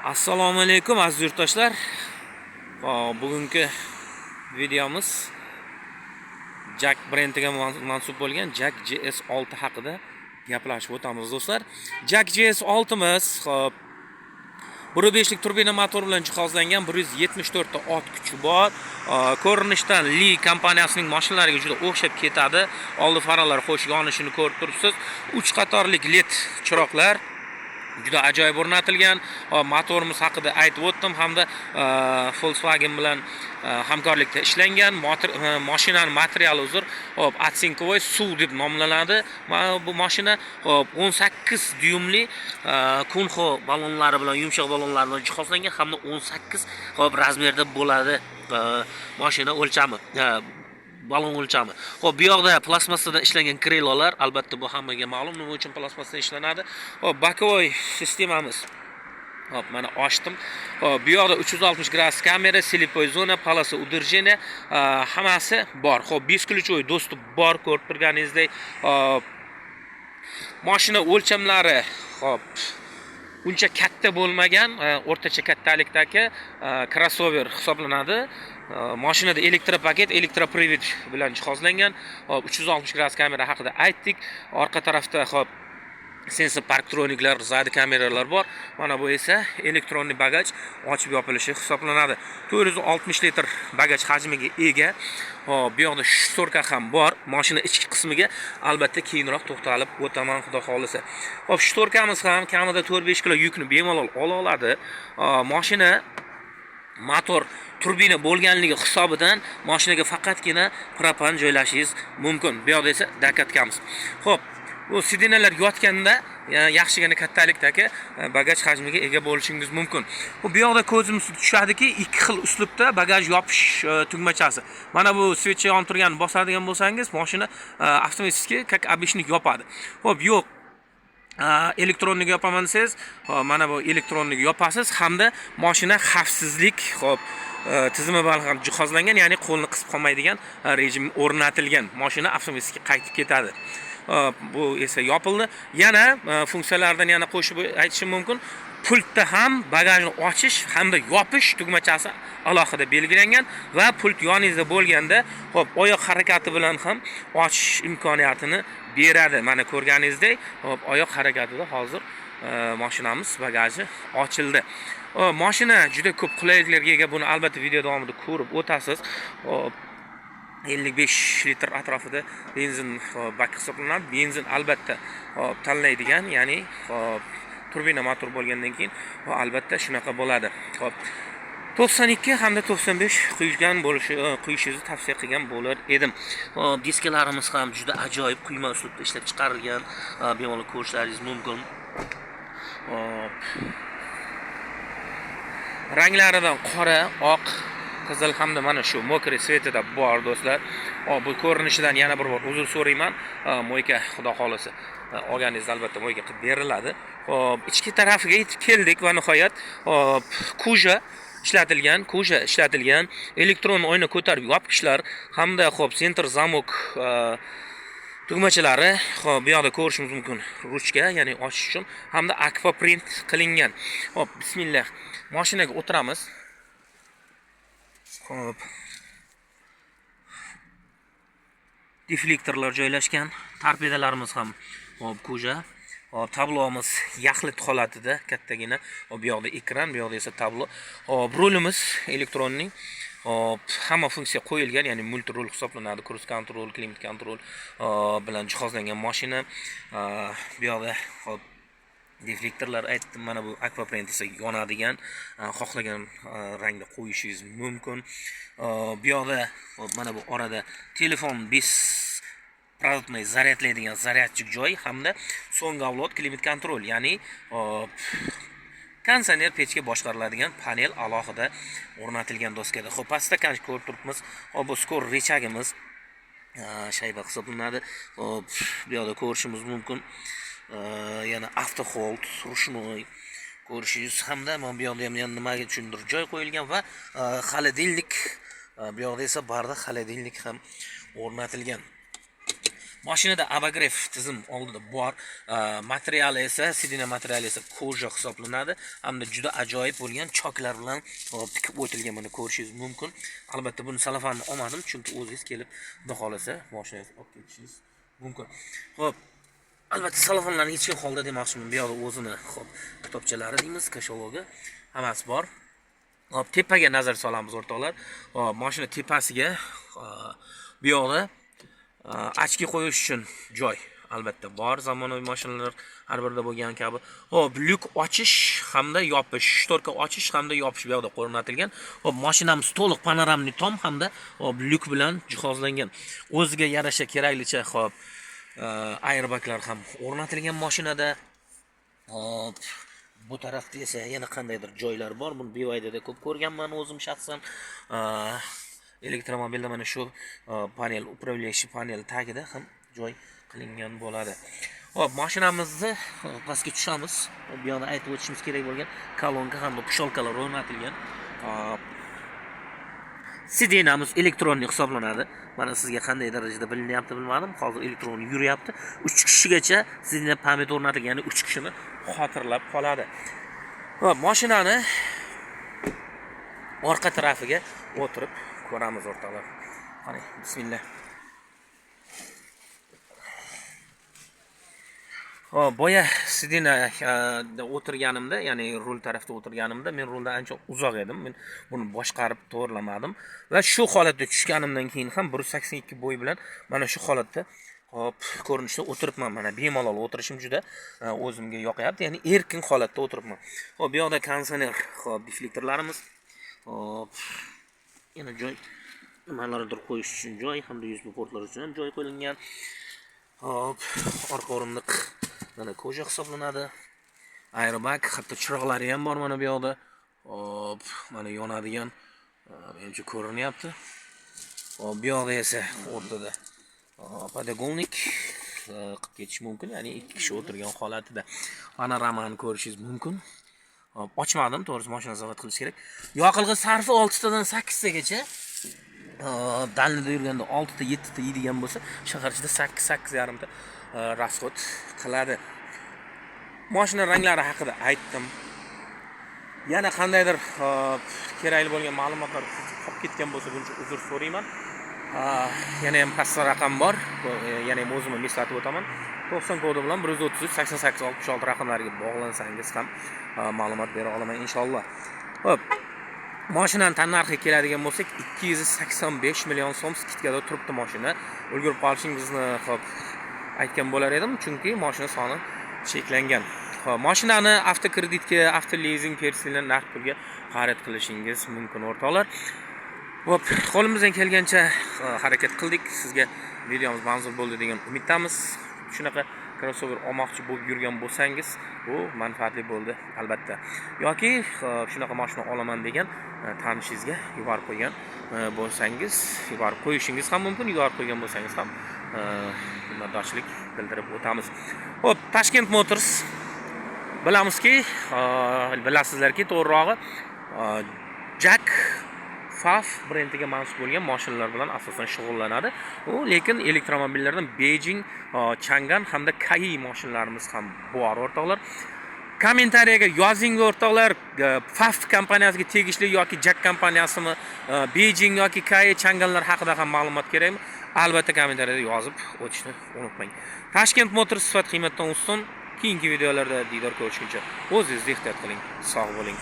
Assalomu alaykum aziz yurtdoshlar. Bugungi videomiz Jack brendiga mansub bo'lgan Jack GS6 haqida gaplashib o'tamiz do'stlar. Jack GS6 miz, xo'p, 1.5 lik turbina motor bilan jihozlangan, 174 ta ot kuchi bor. Ko'rinishdan Li kompaniyasining mashinalariga juda o'xshab ketadi. Oldi faralari qo'sh yonishini ko'rib turibsiz. 3 qatorlik LED chiroqlar juda ajoyib o'rnatilgan. Motorimiz haqida aytib o'tdim hamda Volkswagen bilan hamkorlikda ishlangan. Mashinaning materiali uzr, hop, atsinkovoy suv deb nomlanadi. Bu mashina 18 dyumli Kunho ballonlari bilan, yumshoq ballonlar bilan jihozlangan hamda 18 hop razmerda bo'ladi mashina o'lchami. Balon o'lchami. Xo'p, bu yoqda plastmassadan ishlangan krelolar, albatta bu hammaga ma'lum nima uchun plastmassadan ishlanadi. Xo'p, bokovoy sistemamiz. Hop, mana ochdim. Xo'p, bu yoqda 360 gradus kamera, slipoy zona, polasa udержения hammasi bor. Xo'p, 5 ключевой достуp bor, ko'rib turganingizdek. Hop, mashina o'lchamlari, hop, uncha katta bo'lmagan, o'rtacha kattalikdagi crossover hisoblanadi. Mashinada elektropaket, elektroprivet bilan jihozlangan. Hop, 360 gradus kamera haqida aytdik. Orqa tarafda hop sensor parktroniklar, zadi kameralar bor. Mana bu esa elektronli bagaj ochib yopilishi hisoblanadi. 460 litr bagaj hajmiga ega. Hop, bu yoqda shtorka ham bor. Mashina ichki qismiga albatta keyinroq to'xtalib o'taman, xudo xolisa. Hop, shtorkamiz ham kamida 4-5 kilo yukni bemalol ola oladi. Mashina motor turbina bo'lganligi hisobidan mashinaga faqatgina propan joylashingiz mumkin. Bu yoqda esa dakatkamiz. Xo'p, bu sidinalar yotganda yaxshigina kattalikdagi bagaj hajmiga ega bo'lishingiz mumkin. Bu yoqda ko'zimiz tushadiki, ikki xil uslubda bagaj yopish tugmachasi. Mana bu switch yonib turganini bosadigan bo'lsangiz, mashina avtomatik как обычный yopadi. Xo'p, yo'q, elektronnik yopaman desangiz, mana bu elektronnik yopasiz hamda mashina xavfsizlik, xo'p, tizimi bilan ham jihozlangan, ya'ni qo'lni qisib qolmaydigan rejim o'rnatilgan. Mashina avtomatik qaytib ketadi. Bu esa yopildi. Yana funksiyalardan yana qo'shib aytishim mumkin. Pultda ham bagajni ochish hamda yopish tugmachasi alohida belgilangan va pult yoningizda bo'lganda, hop, oyoq harakati bilan ham ochish imkoniyatini beradi. Mana ko'rganingizdek, hop, oyoq harakatida hozir mashinamiz bagaji ochildi. Mashina juda ko'p qulayliklarga ega. Buni albatta video davomida ko'rib o'tasiz. 55 litr atrofida benzin bak hisoblanadi. Benzin albatta tanlaydigan, ya'ni turbina motor bo'lgandan keyin albatta shunaqa bo'ladi. Xo'p, 92 hamda 95 quyishingizni tavsiya qilgan bo'lar edim. Diskalarimiz ham juda ajoyib quyma uslubda ishlab chiqarilgan. Bemalol ko'rishlaringiz mumkin. Ranglaridan qora, oq, qizil hamda mana shu mokri svetida bor do'stlar. Bu ko'rinishidan yana bir bor uzr so'rayman. Mo'yka xudo xolisa olganingiz albatta mo'yka qilib beriladi. Hop, ichki tarafiga yetib keldik va nihoyat kuja ishlatilgan, elektron oyna ko'tarib yopqichlar hamda hop center zamok tugmachalari, hop, bu yoqda ko'rishimiz mumkin, ruchka, ya'ni ochish uchun hamda aquaprint qilingan. Hop, bismillah. Mashinaga o'tiramiz. Hop, deflektorlar joylashgan, torpedalarimiz ham hop kuja. Hop, tablomiz yaxlit holatida, kattagina. Hop, bu yoqda ekran, bu yoqda esa tablo. Hop, rulimiz elektronning. Hop, hamma funksiya qo'yilgan, ya'ni multi rul hisoblanadi. Cruise control, climate control bilan jihozlangan mashina. Bu yoqda hop deflektorlar aytdim, mana bu aquaprint esa yonadigan, xohlagan rangda qo'yishingiz mumkin. Bu yoqda mana bu orada telefon 5 provodniy zaryadlaydigan zaryadchik joy hamda so'nggi avlod klimat kontrol, ya'ni konditsioner pechga boshqariladigan panel alohida o'rnatilgan doskada. Xo'p, pastda ko'rib turibmiz. Bu skor rechagimiz shayba hisoblanadi. Hop, bu yoqda ko'rishimiz mumkin. Yana auto hold, rushnoy ko'rishingiz hamda bu yoqda ham nimaga tushundir joy qo'yilgan va xolodilnik, bu yoqda esa barda xolodilnik ham o'rnatilgan. Mashinada abagrev tizim oldida bor. Materiali esa, sidina materiali esa koja hisoblanadi. Hamda juda ajoyib bo'lgan choklar bilan tikib o'tilgan, buni ko'rishingiz mumkin. Albatta buni salafanni olmadim, chunki o'zingiz kelib xudo xolasa mashinangizni olib ketishingiz mumkin. Xo'p, albatta salafonlarni hech kim holda demoqchiman. Bu yoqda o'zini kitobchalari deymiz, katalogi hammasi bor. Hop, tepaga nazar solamiz o'rtoqlar. Hop, mashina tepasiga bu yoqda ochki qo'yish uchun joy albatta bor. Zamonaviy mashinalar har birida bo'lgan kabi. Hop, lyuk ochish hamda yopish, shtorka ochish hamda yopish bu yoqda o'rnatilgan. Hop, mashinamiz to'liq panoramli tom hamda hop lyuk bilan jihozlangan. O'ziga yarasha keraklicha hop airbaglar ham o'rnatilgan mashinada. Hop, bu tarafda esa yana qandaydir joylar bor. Buni BYDda ko'p ko'rganman o'zim shaxsan. Elektromobilda mana shu panel, upravляющий panel tagida ham joy qilingan bo'ladi. Hop, mashinamizni pastga tushamiz. Bu yoqda aytib o'tishimiz kerak bo'lgan kolonka hamda pusholkalar o'rnatilgan. Sidinamiz elektronnik hisoblanadi. Mana sizga qanday darajada bilinyapti bilmadim. Hozir elektron yuryapti. 3 kishigacha sidina pamyat o'rnatilgan, ya'ni 3 kishini xotirlab qoladi. Hop, mashinani orqa tarafiga o'tirib ko'ramiz o'rtoqlar. Qani, bismillah. Hop, boya sidina o'tirganimda, ya'ni rul tarafda o'tirganimda, men rulda ancha uzoq edim. Men buni boshqarib to'g'rilamadim va shu holatda tushganimdan keyin ham 182 bo'y bilan mana shu holatda hop ko'rinishda o'tiribman. Mana bemalol o'tirishim juda o'zimga yoqyapti, ya'ni erkin holatda o'tiribman. Hop, bu yoqda konditsioner, hop, deflektorlarimiz. Hop, yana joy nimalardir qo'yish uchun joy hamda USB portlar uchun ham joy qo'yilgan. Hop, orqa o'rindiq mana koja hisoblanadi. Airbag, hatto chiroqlari ham bor mana bu yoqda. Hop, mana yonadigan menimcha ko'rinyapti. Hop, bu yoqda esa o'rtada podogolnik qilib ketish mumkin, ya'ni 2 kishi o'tirgan holatida panoramani ko'rishingiz mumkin. Hop, ochmadim, to'g'risi mashina zavod qilish kerak. Yoqilg'i sarfi 6 tadan 8 tagacha. Dalnida yurganda 6 ta 7 ta yeydigan bo'lsa, shahar ichida 8-8,5 ta rasxod qiladi. Mashina ranglari haqida aytdim. Yana qandaydir kerakli bo'lgan ma'lumotlar qolib ketgan bo'lsa, buncha uzr so'rayman. Yana ham pastda raqam bor. Yana ham o'zimni eslatib o'taman. 90 kodi bilan 133 88 66 raqamlariga bog'lansangiz ham ma'lumot bera olaman inshaalloh. Hop. Mashinaning tan narxiga keladigan bo'lsak, 285 million so'm skitkada turibdi mashina. Ulgurib qolishingizni hop aytgan bo'lar edim, chunki mashina soni cheklangan. Hop, mashinani avtokreditga, avtolizing persildan naqd pulga xarid qilishingiz mumkin o'rtoqlar. Hop, qo'limizdan kelgancha harakat qildik. Sizga videomiz manzur bo'ldi degan umiddamiz. Shunaqa crossover olmoqchi bo'lib yurgan bo'lsangiz, bu manfaatli bo'ldi albatta. Yoki shunaqa mashina olaman degan tanishingizga yuborib qo'ygan bo'lsangiz, yuborib qo'yishingiz ham mumkin, yuborib qo'ygan bo'lsangiz ham minnatdorchilik bildirib o'tamiz. Hop, Tashkent Motors bilasizlarki, to'g'rirog'i Jack Faf brendiga mansub bo'lgan mashinalar bilan asosan shug'ullanadi. Lekin elektromobillardan Beijing, Chang'an hamda Kai mashinalarimiz ham bor o'rtoqlar. Kommentariyaga yozing o'rtoqlar, Faf kompaniyasiga tegishli yoki Jack kompaniyasimi, Beijing yoki Kai, Chang'anlar haqida ham ma'lumot kerakmi? Albatta kommentariyada yozib o'tishni unutmang. Tashkent Motors sifat qiymatdan ustun. Keyingi videolarda diydor ko'rishguncha o'zingizni ehtiyot qiling, sog' bo'ling.